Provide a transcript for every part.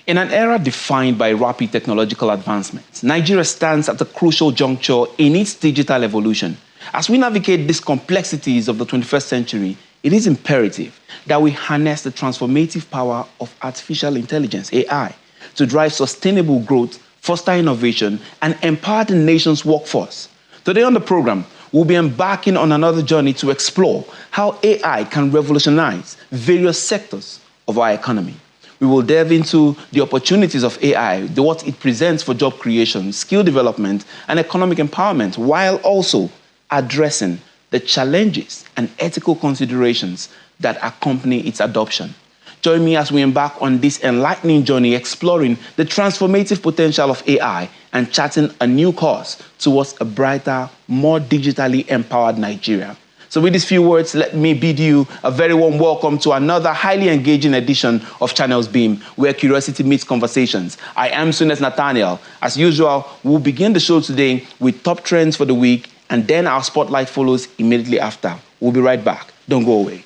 In an era defined by rapid technological advancements, Nigeria stands at a crucial juncture in its digital evolution. As we navigate these complexities of the 21st century, it is imperative that we harness the transformative power of artificial intelligence, AI, to drive sustainable growth, foster innovation, and empower the nation's workforce. Today on the program, we'll be embarking on another journey to explore how AI can revolutionize various sectors of our economy. We will delve into the opportunities of AI, what it presents for job creation, skill development, and economic empowerment, while also addressing the challenges and ethical considerations that accompany its adoption. Join me as we embark on this enlightening journey exploring the transformative potential of AI and charting a new course towards a brighter, more digitally empowered Nigeria. So with these few words, let me bid you a very warm welcome to another highly engaging edition of Channels Beam, where curiosity meets conversations. I am Sunes Nathaniel. As usual, we'll begin the show today with top trends for the week, and then our spotlight follows immediately after. We'll be right back. Don't go away.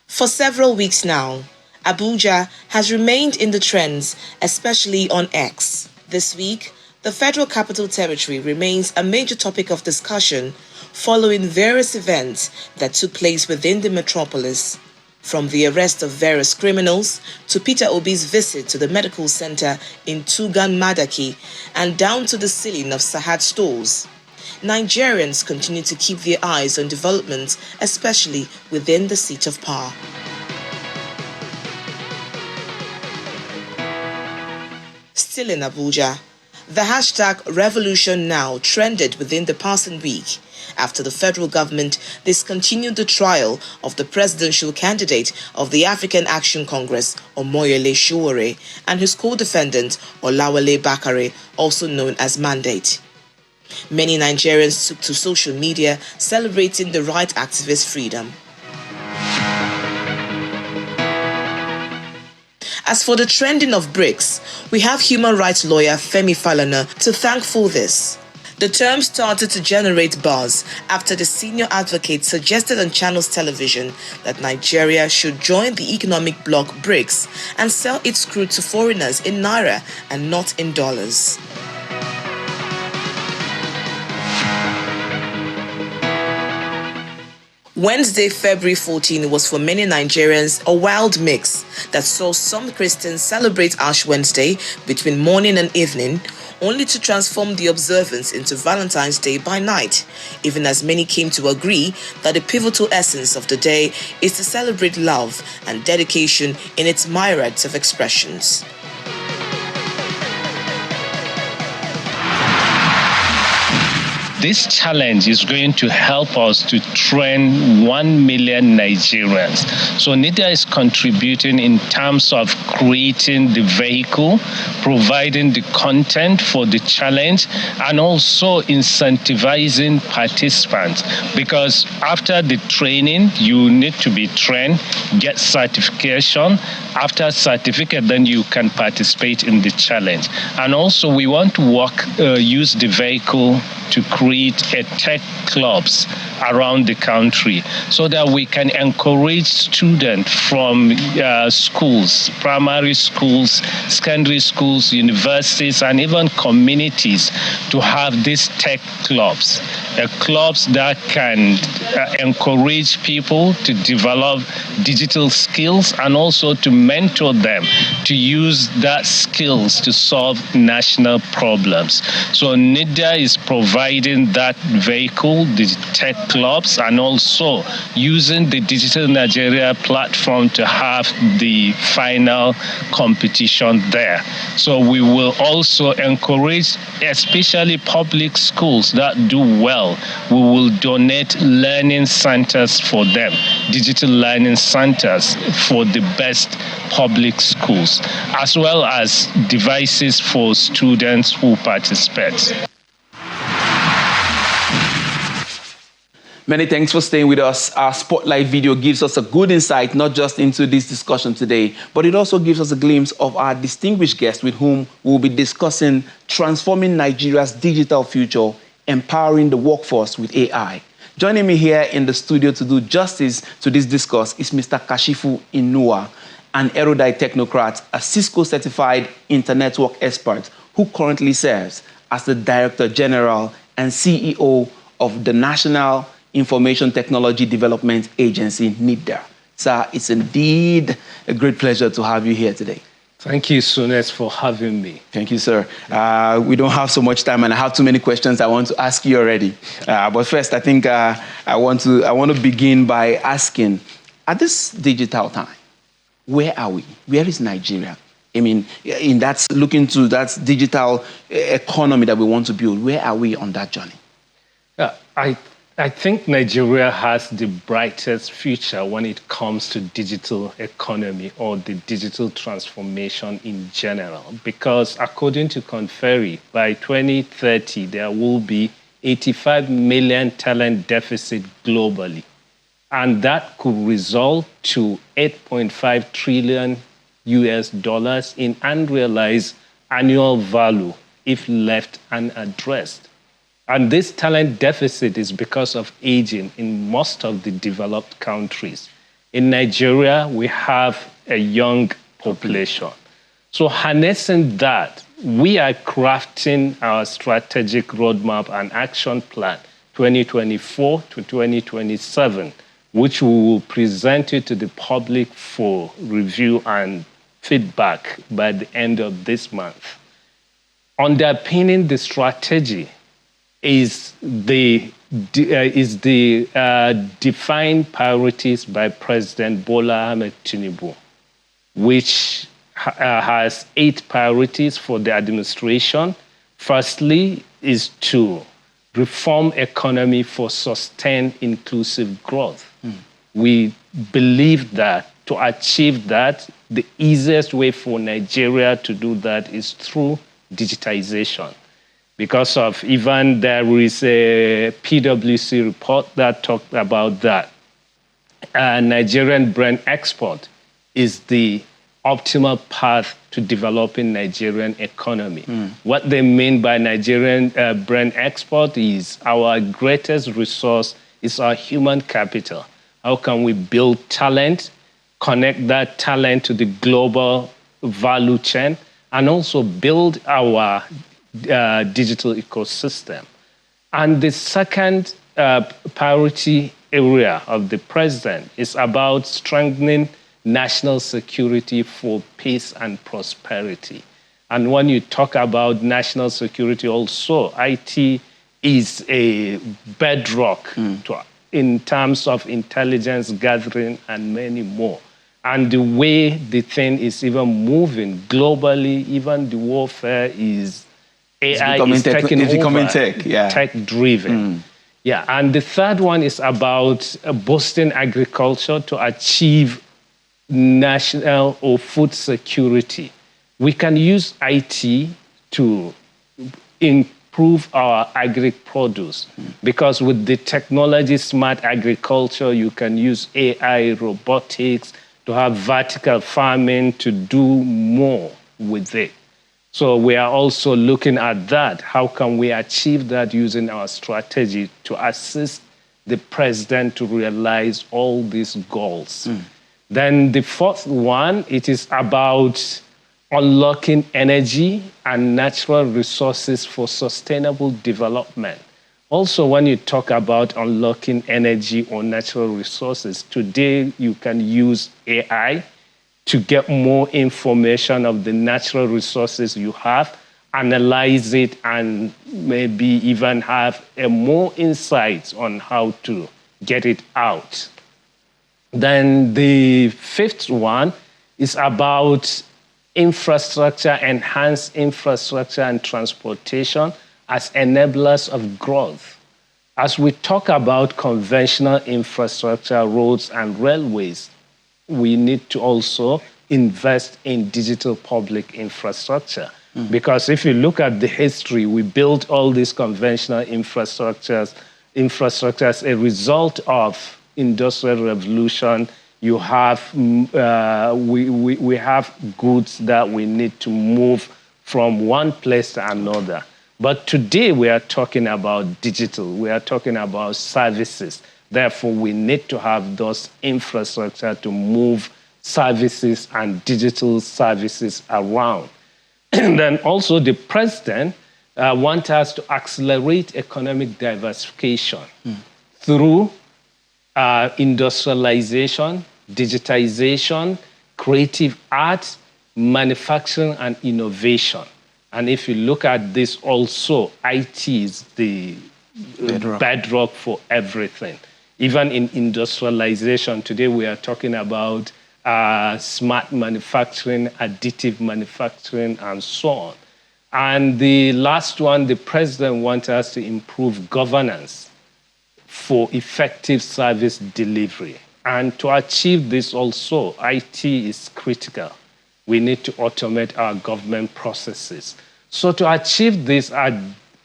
For several weeks now, Abuja has remained in the trends, especially on X. This week, the Federal Capital Territory remains a major topic of discussion following various events that took place within the metropolis, from the arrest of various criminals to Peter Obi's visit to the medical center in Tugan Madaki and down to the sealing of Sahad stores. Nigerians continue to keep their eyes on developments, especially within the seat of power. Still in Abuja, the hashtag #RevolutionNow trended within the passing week after the federal government discontinued the trial of the presidential candidate of the African Action Congress, Omoyele Sowore, and his co-defendant, Olawale Bakare, also known as Mandate. Many Nigerians took to social media celebrating the right activist freedom. As for the trending of BRICS, we have human rights lawyer Femi Falana to thank for this. The term started to generate buzz after the senior advocate suggested on Channels Television that Nigeria should join the economic bloc BRICS and sell its crude to foreigners in naira and not in dollars. Wednesday, February 14 was for many Nigerians a wild mix that saw some Christians celebrate Ash Wednesday between morning and evening, only to transform the observance into Valentine's Day by night, even as many came to agree that the pivotal essence of the day is to celebrate love and dedication in its myriads of expressions. This challenge is going to help us to train 1 million Nigerians. So NITDA is contributing in terms of creating the vehicle, providing the content for the challenge, and also incentivizing participants. Because after the training, you need to be trained, get certification. After certificate, then you can participate in the challenge. And also we want to use the vehicle to create tech clubs around the country so that we can encourage students from schools, primary schools, secondary schools, universities, and even communities to have these tech clubs, clubs that can encourage people to develop digital skills and also to mentor them to use that skills to solve national problems. So NITDA is providing that vehicle, the tech clubs, and also using the Digital Nigeria platform to have the final competition there. So we will also encourage, especially public schools that do well, we will donate learning centers for them, digital learning centers for the best public schools, as well as devices for students who participate. Many thanks for staying with us. Our spotlight video gives us a good insight, not just into this discussion today, but it also gives us a glimpse of our distinguished guest with whom we'll be discussing transforming Nigeria's digital future, empowering the workforce with AI. Joining me here in the studio to do justice to this discourse is Mr. Kashifu Inua, an erudite technocrat, a Cisco-certified internet-work expert who currently serves as the Director General and CEO of the National Information Technology Development Agency, NITDA. Sir, it's indeed a great pleasure to have you here today. Thank you, Sunet, for having me. Thank you, sir. We don't have so much time, and I have too many questions I want to ask you already. But first, I think I want to begin by asking, at this digital time, where are we? Where is Nigeria? I mean, in that looking to that digital economy that we want to build, where are we on that journey? I think Nigeria has the brightest future when it comes to digital economy or the digital transformation in general, because according to Conferry, by 2030, there will be 85 million talent deficit globally. And that could result to $8.5 trillion in unrealized annual value if left unaddressed. And this talent deficit is because of aging in most of the developed countries. In Nigeria, we have a young population. So harnessing that, we are crafting our strategic roadmap and action plan 2024 to 2027, which we will present it to the public for review and feedback by the end of this month. Underpinning the strategy is the defined priorities by President Bola Ahmed Tinubu, which has 8 priorities for the administration. Firstly is to reform economy for sustained inclusive growth. We believe that to achieve that, the easiest way for Nigeria to do that is through digitization. Because of even there is a PwC report that talked about that. Nigerian brand export is the optimal path to developing Nigerian economy. What they mean by Nigerian brand export is our greatest resource is our human capital. How can we build talent, connect that talent to the global value chain, and also build our digital ecosystem? And the second priority area of the president is about strengthening national security for peace and prosperity. And when you talk about national security also, IT is a bedrock in terms of intelligence gathering and many more. And the way the thing is even moving globally, even the warfare is AI is taking over, tech-driven. Yeah, and the third one is about boosting agriculture to achieve national or food security. We can use IT to improve our agri-produce because with the technology smart agriculture, you can use AI, robotics, to have vertical farming, to do more with it. So we are also looking at that. How can we achieve that using our strategy to assist the president to realize all these goals? Then the fourth one, it is about unlocking energy and natural resources for sustainable development. Also, when you talk about unlocking energy or natural resources, today you can use AI to get more information of the natural resources you have, analyze it, and maybe even have more insights on how to get it out. Then the fifth one is about infrastructure, enhanced infrastructure and transportation as enablers of growth. As we talk about conventional infrastructure, roads and railways, we need to also invest in digital public infrastructure. Because if you look at the history, we built all these conventional infrastructures as a result of industrial revolution. You have, we have goods that we need to move from one place to another. But today we are talking about digital, we are talking about services. Therefore, we need to have those infrastructure to move services and digital services around. And then also the president wants us to accelerate economic diversification through industrialization, digitization, creative arts, manufacturing, and innovation. And if you look at this also, IT is the bedrock for everything. Even in industrialization, today we are talking about smart manufacturing, additive manufacturing, and so on. And the last one, the president wants us to improve governance for effective service delivery. And to achieve this also, IT is critical. We need to automate our government processes. So to achieve this, at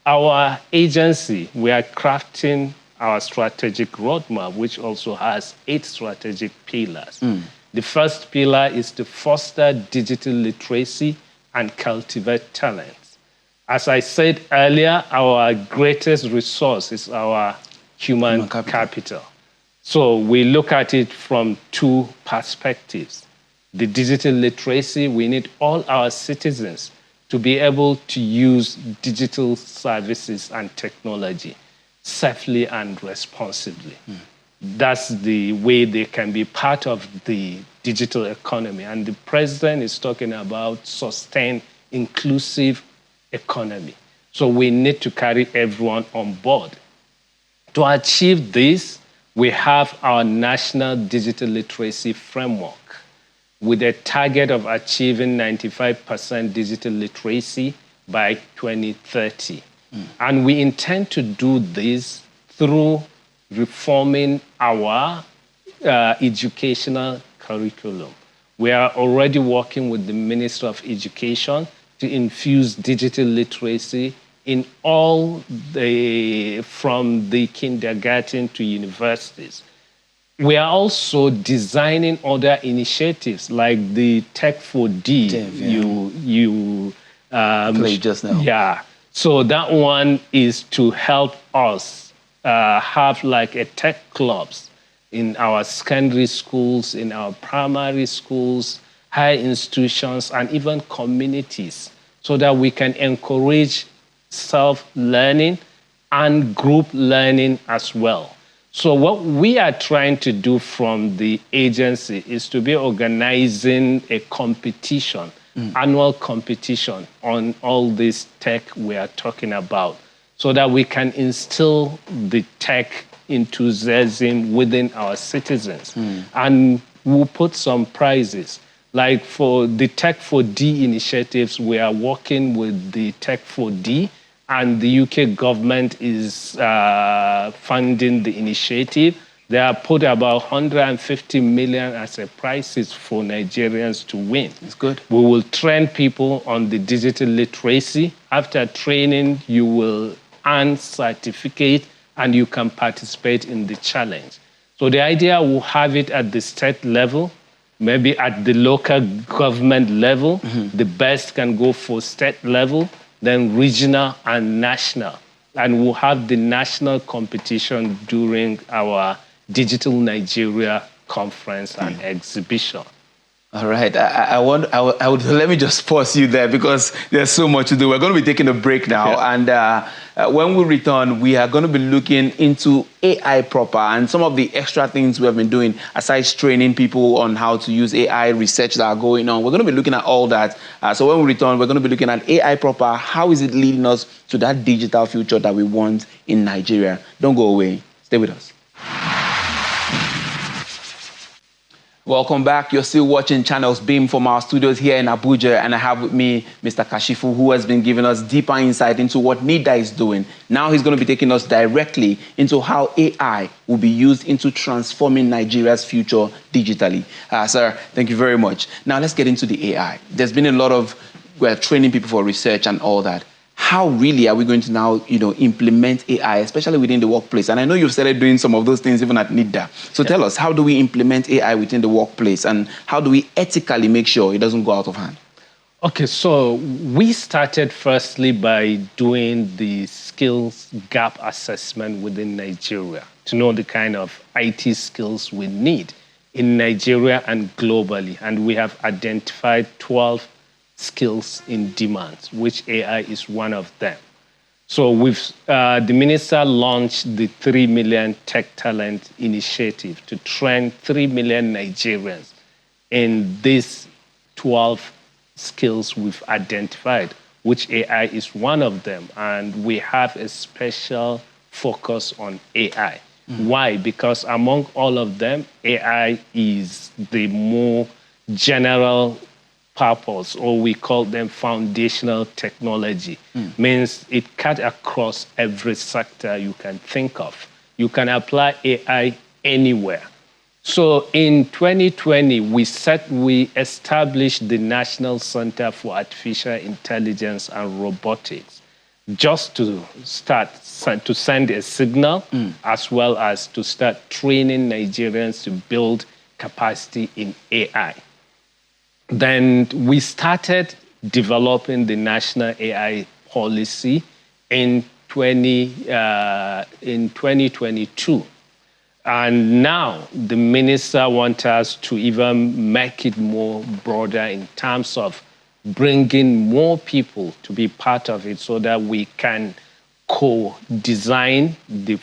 our agency, we are crafting our strategic roadmap, which also has 8 strategic pillars. The first pillar is to foster digital literacy and cultivate talents. As I said earlier, our greatest resource is our human capital. So we look at it from 2 perspectives. The digital literacy, we need all our citizens to be able to use digital services and technology safely and responsibly. That's the way they can be part of the digital economy. And the president is talking about sustained, inclusive economy. So we need to carry everyone on board. To achieve this, we have our national digital literacy framework with a target of achieving 95% digital literacy by 2030. And we intend to do this through reforming our educational curriculum. We are already working with the Minister of Education to infuse digital literacy in all from the kindergarten to universities. We are also designing other initiatives like the Tech for D you played just now. Yeah. So that one is to help us have like a tech clubs in our secondary schools, in our primary schools, higher institutions, and even communities, so that we can encourage self-learning and group learning as well. So what we are trying to do from the agency is to be organizing a competition, annual competition on all this tech we are talking about, so that we can instill the tech enthusiasm within our citizens. And we'll put some prizes. Like for the Tech for D initiatives, we are working with the Tech for D, and the UK government is funding the initiative. They have put about 150 million as a prizes for Nigerians to win. It's good. We will train people on the digital literacy. After training, you will earn certificate and you can participate in the challenge. So the idea, we'll have it at the state level, maybe at the local government level. The best can go for state level, then regional and national. And we'll have the national competition during our Digital Nigeria conference and exhibition. All right. I would let me just pause you there because there's so much to do. We're going to be taking a break now. And when we return, we are going to be looking into AI proper and some of the extra things we have been doing aside training people on how to use AI, research that are going on. We're going to be looking at all that. So when we return, we're going to be looking at AI proper. How is it leading us to that digital future that we want in Nigeria? Don't go away. Stay with us. Welcome back. You're still watching Channels Beam from our studios here in Abuja, and I have with me Mr. Kashifu, who has been giving us deeper insight into what NITDA is doing. Now he's going to be taking us directly into how AI will be used into transforming Nigeria's future digitally. Sir, thank you very much. Now let's get into the AI. There's been a lot of training people for research and all that. How really are we going to now, implement AI, especially within the workplace? And I know you've started doing some of those things even at NITDA. So tell us, how do we implement AI within the workplace, and how do we ethically make sure it doesn't go out of hand? Okay, so we started firstly by doing the skills gap assessment within Nigeria to know the kind of IT skills we need in Nigeria and globally. And we have identified 12 skills in demand, which AI is one of them. So the minister launched the 3 Million Tech Talent Initiative to train 3 million Nigerians in these 12 skills we've identified, which AI is one of them. And we have a special focus on AI. Why? Because among all of them, AI is the more general purpose, or we call them foundational technology. Means it cuts across every sector you can think of. You can apply AI anywhere. So in 2020, we established the National Center for Artificial Intelligence and Robotics, just to send a signal, as well as to start training Nigerians to build capacity in AI. Then we started developing the national AI policy in 2022. And now the minister wants us to even make it more broader in terms of bringing more people to be part of it so that we can co-design the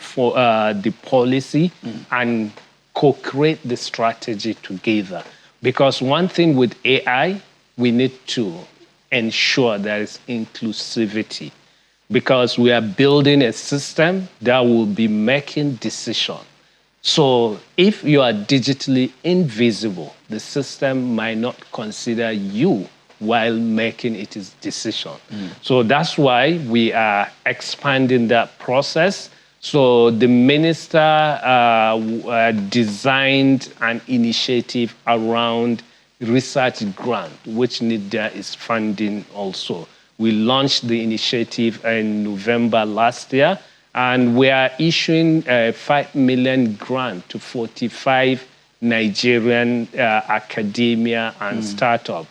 policy and co-create the strategy together. Because one thing with AI, we need to ensure there is inclusivity, because we are building a system that will be making decisions. So if you are digitally invisible, the system might not consider you while making its decision. So that's why we are expanding that process. So the minister designed an initiative around research grant, which NITDA is funding also. We launched the initiative in November last year, and we are issuing a 5 million grant to 45 Nigerian academia and startup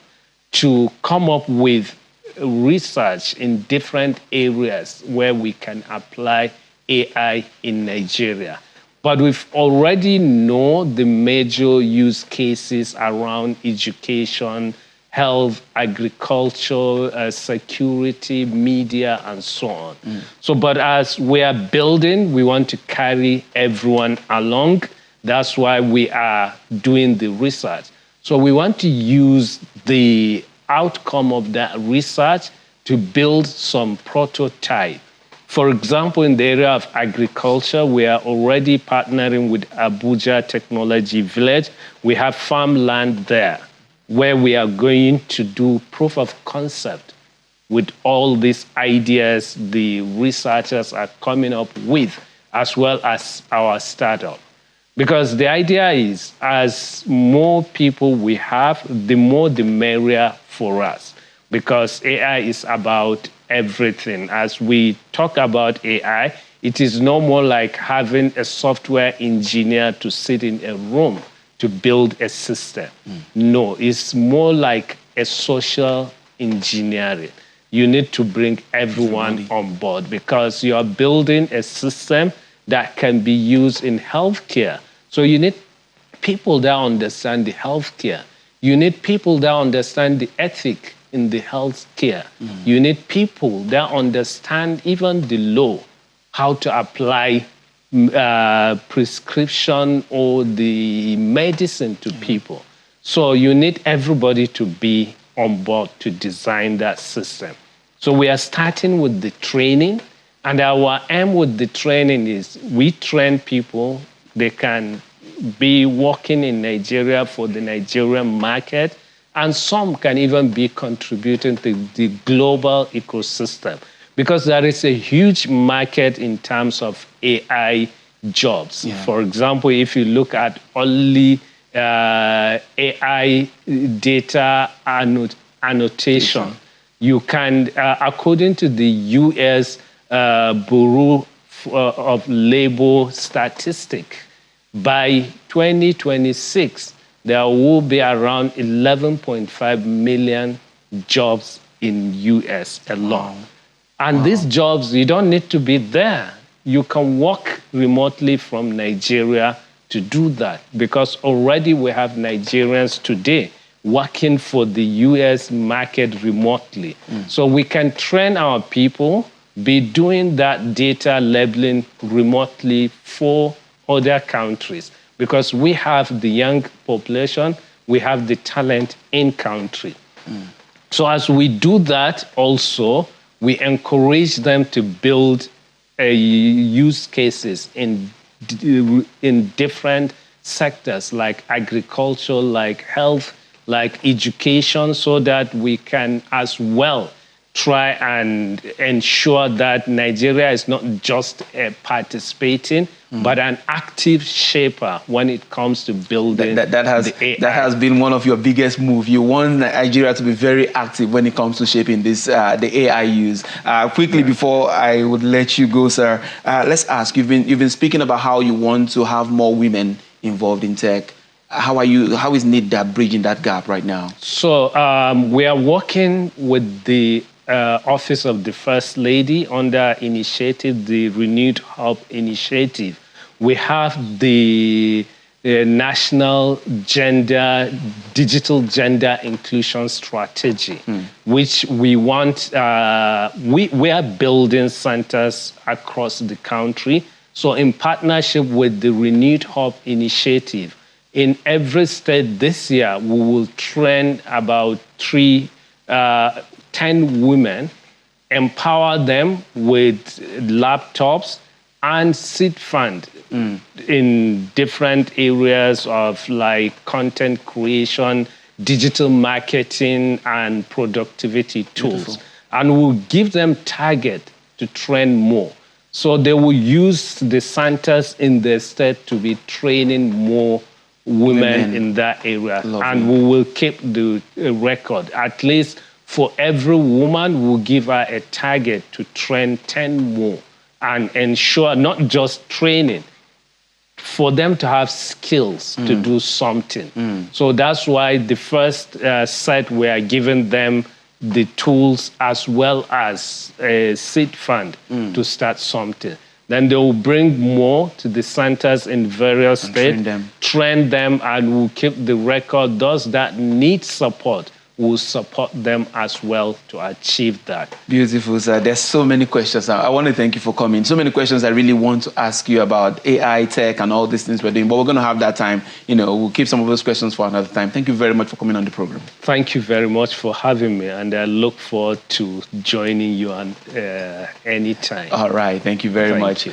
to come up with research in different areas where we can apply AI in Nigeria. But we've already know the major use cases around education, health, agriculture, security, media, and so on. So, but as we are building, we want to carry everyone along. That's why we are doing the research. So we want to use the outcome of that research to build some prototype. For example, in the area of agriculture, we are already partnering with Abuja Technology Village. We have farmland there where we are going to do proof of concept with all these ideas the researchers are coming up with, as well as our startup. Because the idea is, as more people we have, the more the merrier for us. Because AI is about everything. As we talk about AI, it is no more like having a software engineer to sit in a room to build a system. No, it's more like a social engineering. You need to bring everyone on board, because you are building a system that can be used in healthcare. So you need people that understand the healthcare. You need people that understand the ethic in the healthcare. You need people that understand even the law, how to apply prescription or the medicine to people. So you need everybody to be on board to design that system. So we are starting with the training, and our aim with the training is we train people. They can be working in Nigeria for the Nigerian market, and some can even be contributing to the global ecosystem, because there is a huge market in terms of AI jobs. For example, if you look at only AI data annotation, you can, according to the US Bureau of Labor Statistics, by 2026, there will be around 11.5 million jobs in US alone. And these jobs, you don't need to be there. You can work remotely from Nigeria to do that, because already we have Nigerians today working for the US market remotely. So we can train our people, be doing that data labeling remotely for other countries, because we have the young population, we have the talent in country. So as we do that also, we encourage them to build use cases in different sectors like agriculture, like health, like education, so that we can as well try and ensure that Nigeria is not just participating, but an active shaper when it comes to building that has been one of your biggest moves. You want Nigeria to be very active when it comes to shaping this the AI use. Quickly, before I would let you go, sir, let's ask. You've been speaking about how you want to have more women involved in tech. How is NITDA bridging that gap right now? So we are working with the Office of the First Lady under initiative, the Renewed Hub Initiative. We have the National Digital Gender Inclusion Strategy, which we want, we are building centers across the country. So in partnership with the Renewed Hub Initiative, in every state this year, we will train about 10 women, empower them with laptops and seed fund in different areas of like content creation, digital marketing, and productivity tools. Beautiful. And we'll give them target to train more. So they will use the centers in the state to be training more women in that area. And we will keep the record. At least for every woman, we'll give her a target to train 10 more and ensure not just training, for them to have skills to do something. So that's why the first set, we are giving them the tools as well as a seed fund to start something. Then they will bring more to the centers in various states, train them, and we'll keep the record. Those that need support, will support them as well to achieve that. Beautiful, sir. There's so many questions. I want to thank you for coming. So many questions I really want to ask you about AI, tech, and all these things we're doing, but we're going to have that time. We'll keep some of those questions for another time. Thank you very much for coming on the program. Thank you very much for having me, and I look forward to joining you on anytime. All right. Thank you very much.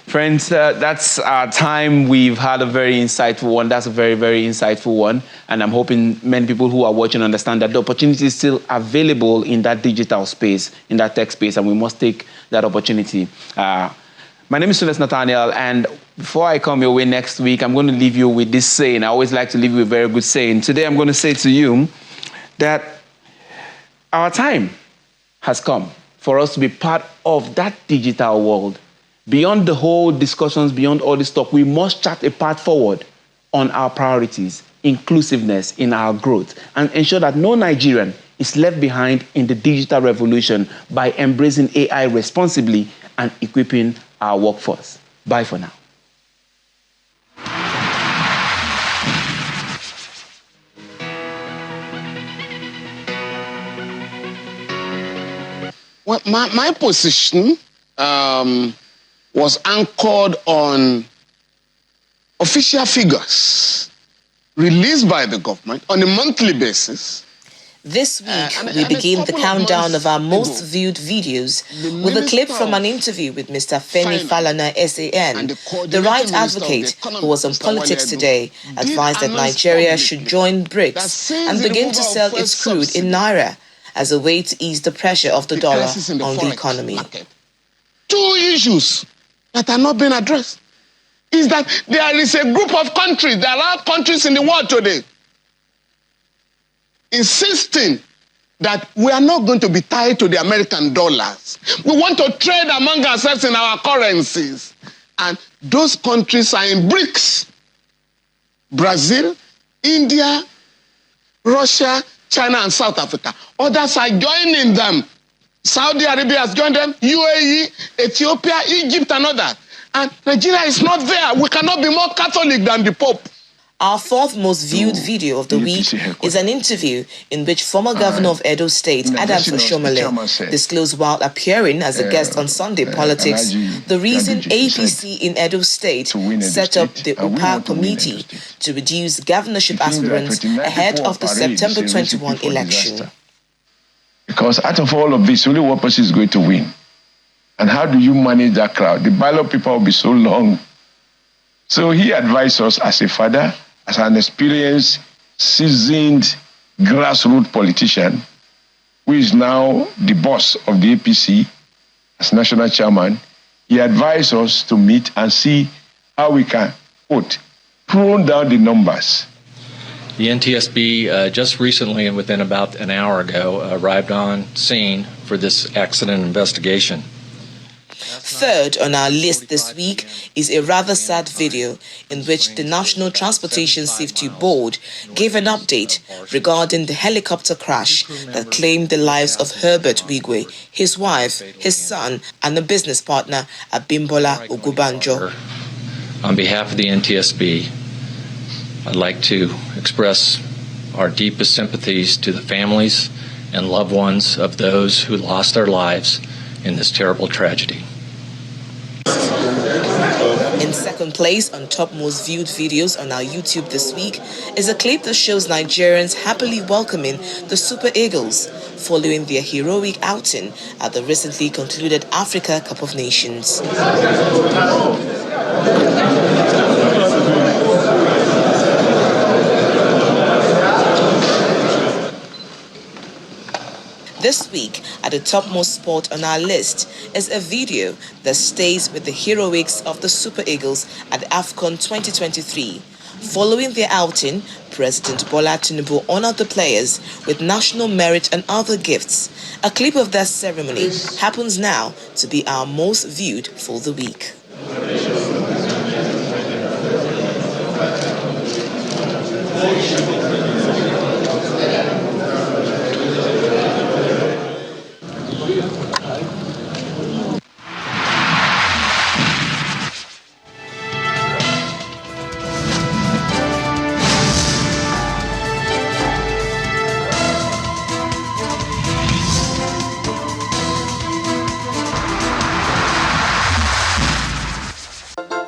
Friends, that's our time. We've had a very insightful one. That's a very, very insightful one. And I'm hoping many people who are watching understand that the opportunity is still available in that digital space, in that tech space, and we must take that opportunity. My name is Sunes Nathaniel, and before I come your way next week, I'm going to leave you with this saying. I always like to leave you with a very good saying. Today, I'm going to say to you that our time has come for us to be part of that digital world. Beyond the whole discussions, beyond all this talk, we must chart a path forward on our priorities, inclusiveness in our growth, and ensure that no Nigerian is left behind in the digital revolution by embracing AI responsibly and equipping our workforce. Bye for now. Well, my position was anchored on official figures released by the government on a monthly basis. This week, we begin the countdown of our most viewed videos with a clip from an interview with Mr. Femi Falana, SAN. The rights advocate, who was on Politics Today, advised that Nigeria should join BRICS and begin to sell its crude in Naira as a way to ease the pressure of the dollar on the economy. Two issues that are not being addressed is that there is a group of countries, there are countries in the world today, insisting that we are not going to be tied to the American dollars. We want to trade among ourselves in our currencies. And those countries are in BRICS. Brazil, India, Russia, China, and South Africa. Others are joining them. Saudi Arabia has joined them, UAE, Ethiopia, Egypt, and others. And Nigeria is not there. We cannot be more Catholic than the Pope. Our fourth most viewed video of the week is an interview in which former governor of Edo State, Adams Oshomole, disclosed while appearing as a guest on Sunday Politics the reason APC in Edo State set up the UPA committee to reduce governorship aspirants ahead of the September 21 election. Because out of all of this, only one person is going to win. And how do you manage that crowd? The ballot paper will be so long. So he advised us as a father, as an experienced, seasoned, grassroots politician, who is now the boss of the APC as national chairman. He advised us to meet and see how we can, quote, prune down the numbers. The NTSB just recently, and within about an hour ago, arrived on scene for this accident investigation. Third on our list this week is a rather sad video in which the National Transportation Safety Board gave an update regarding the helicopter crash that claimed the lives of Herbert Wigwe, his wife, his son, and a business partner, Abimbola Ogubanjo. On behalf of the NTSB, I'd like to express our deepest sympathies to the families and loved ones of those who lost their lives in this terrible tragedy. In second place on top most viewed videos on our YouTube this week is a clip that shows Nigerians happily welcoming the Super Eagles following their heroic outing at the recently concluded Africa Cup of Nations. This week, at the topmost spot on our list is a video that stays with the heroics of the Super Eagles at AFCON 2023. Following their outing, President Bola Tinubu honored the players with national merit and other gifts. A clip of that ceremony happens now to be our most viewed for the week.